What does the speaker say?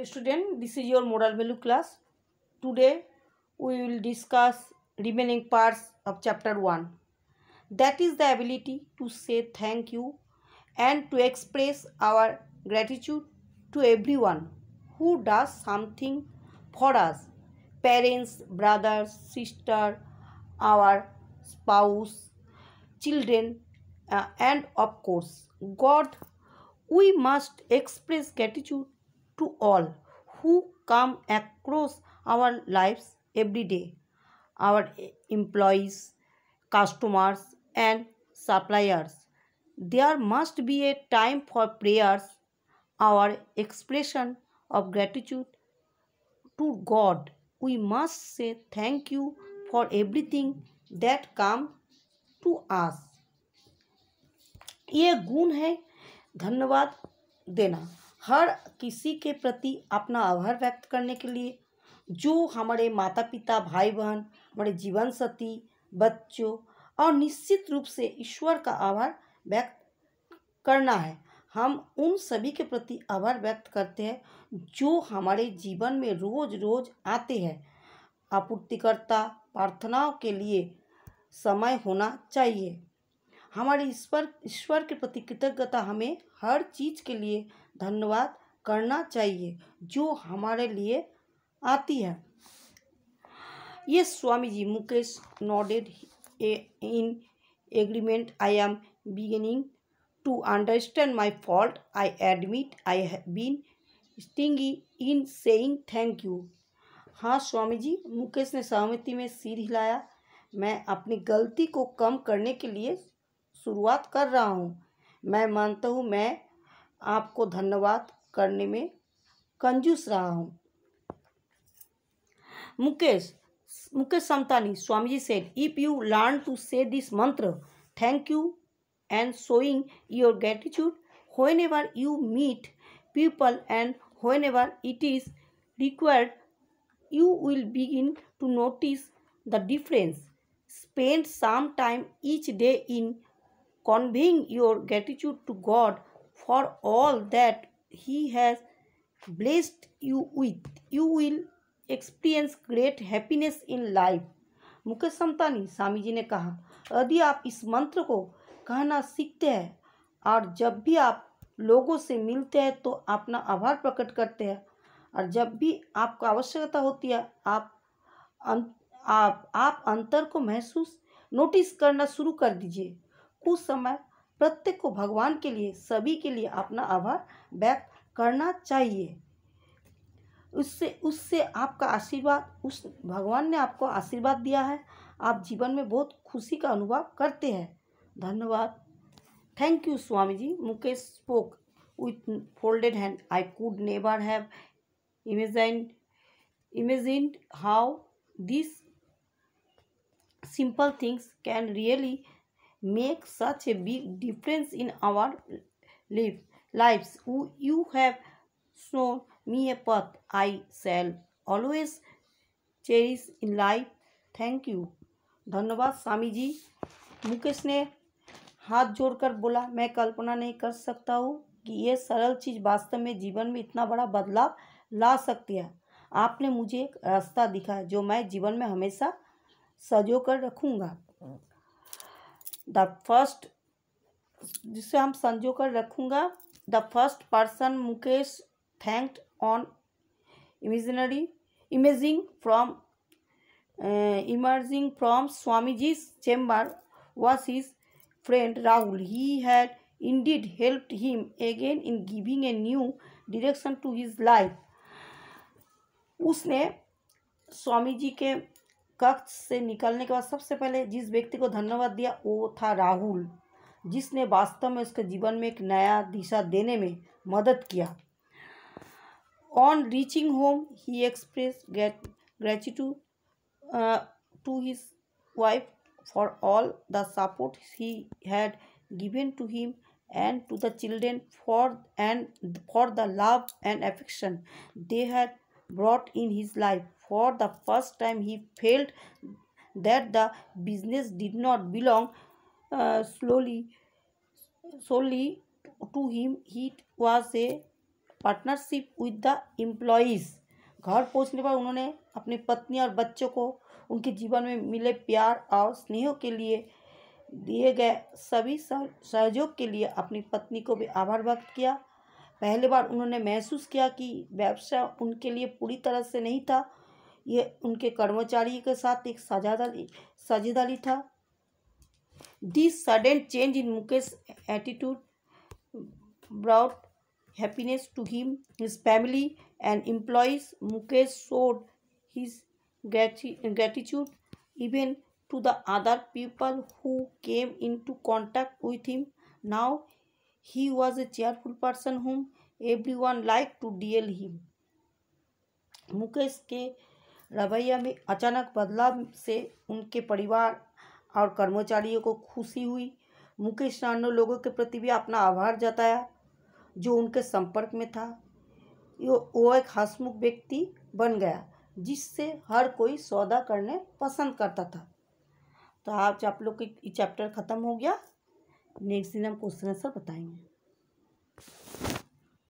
student, this is your moral value class. Today we will discuss remaining parts of chapter 1. That is the ability to say thank you and to express our gratitude to everyone who does something for us. Parents, brothers, sister, our spouse, children, and of course God. We must express gratitude to all who come across our lives every day, our employees, customers, and suppliers. There must be a time for prayers, our expression of gratitude to God. We must say thank you for everything that comes to us. ये गुण है धन्यवाद देना। हर किसी के प्रति अपना आभार व्यक्त करने के लिए, जो हमारे माता पिता, भाई बहन, हमारे जीवन साथी, बच्चों और निश्चित रूप से ईश्वर का आभार व्यक्त करना है। हम उन सभी के प्रति आभार व्यक्त करते हैं जो हमारे जीवन में रोज रोज आते हैं। आपूर्तिकर्ता प्रार्थनाओं के लिए समय होना चाहिए। हमारे ईश्वर के प्रति कृतज्ञता, हमें हर चीज़ के लिए धन्यवाद करना चाहिए जो हमारे लिए आती है। ये Swami ji Mukesh nodded in agreement. I am beginning to understand my fault. I admit I have been stingy in saying thank. हाँ स्वामी जी, मुकेश ने सहमति में सिर हिलाया। मैं अपनी गलती को कम करने के लिए शुरुआत कर रहा हूँ। मैं मानता हूँ मैं आपको धन्यवाद करने में कंजूस रहा हूँ। Mukesh Samtani, Swamiji said, if you learn to say this mantra, thank you, and showing your gratitude whenever you meet people and whenever it is required, you will begin to notice the difference. Spend some time each day in conveying your gratitude to God for all that He has blessed you with. You will experience great happiness in life. Mukesh Samtani, Swami ji ने कहा, यदि आप इस मंत्र को कहना सीखते हैं और जब भी आप लोगों से मिलते हैं तो अपना आभार प्रकट करते हैं, और जब भी आपको आवश्यकता होती है आप अंतर को नोटिस करना शुरू कर दीजिए। कुछ समय प्रत्येक को भगवान के लिए, सभी के लिए अपना आभार व्यक्त करना चाहिए। उससे आपका आशीर्वाद, उस भगवान ने आपको आशीर्वाद दिया है, आप जीवन में बहुत खुशी का अनुभव करते हैं। धन्यवाद। Thank you Swami ji. Mukesh spoke with folded hand. I could never have imagined how these simple things can really make such a big difference in our lives. You have shown me a path I shall always cherish in life. Thank you. धन्यवाद स्वामी जी। मुकेश ने हाथ जोड़कर बोला, मैं कल्पना नहीं कर सकता हूँ कि ये सरल चीज़ वास्तव में जीवन में इतना बड़ा बदलाव ला सकती है। आपने मुझे एक रास्ता दिखाया जो मैं जीवन में हमेशा सजो कर रखूँगा। द फर्स्ट, जिसे हम संजो कर रखूँगा। The first person Mukesh thanked on emerging from Swamiji's chamber was his friend Rahul. He had indeed helped him again in giving a new direction to his life. उसने स्वामी जी के कक्ष से निकलने के बाद सबसे पहले जिस व्यक्ति को धन्यवाद दिया वो था राहुल, जिसने वास्तव में उसके जीवन में एक नया दिशा देने में मदद किया। On reaching home, he expressed gratitude to his wife for all the support he had given to him, and to the children for the love and affection they had brought in his life. For the first time, he felt that the business did not belong solely to him. It was a partnership with the employees. घर पहुंचने पर उन्होंने अपनी पत्नी और बच्चों को उनके जीवन में मिले प्यार और स्नेह के लिए दिए गए सभी सहयोग के लिए अपनी पत्नी को भी आभार व्यक्त किया। पहली बार उन्होंने महसूस किया कि व्यवसाय उनके लिए पूरी तरह से नहीं था, ये उनके कर्मचारी के साथ एक साझेदारी था। This sudden change in Mukesh attitude brought happiness to him, his family, and employees. Mukesh showed his gratitude even to the other people who came into contact with him. Now he was a cheerful person whom everyone liked to deal him. Mukesh के रवैया में अचानक बदलाव से उनके परिवार और कर्मचारियों को खुशी हुई। मुकेश ने अन्य लोगों के प्रति भी अपना आभार जताया जो उनके संपर्क में था। वो एक हंसमुख व्यक्ति बन गया जिससे हर कोई सौदा करने पसंद करता था। तो आज आप लोग का चैप्टर ख़त्म हो गया। नेक्स्ट दिन हम क्वेश्चन आंसर बताएंगे।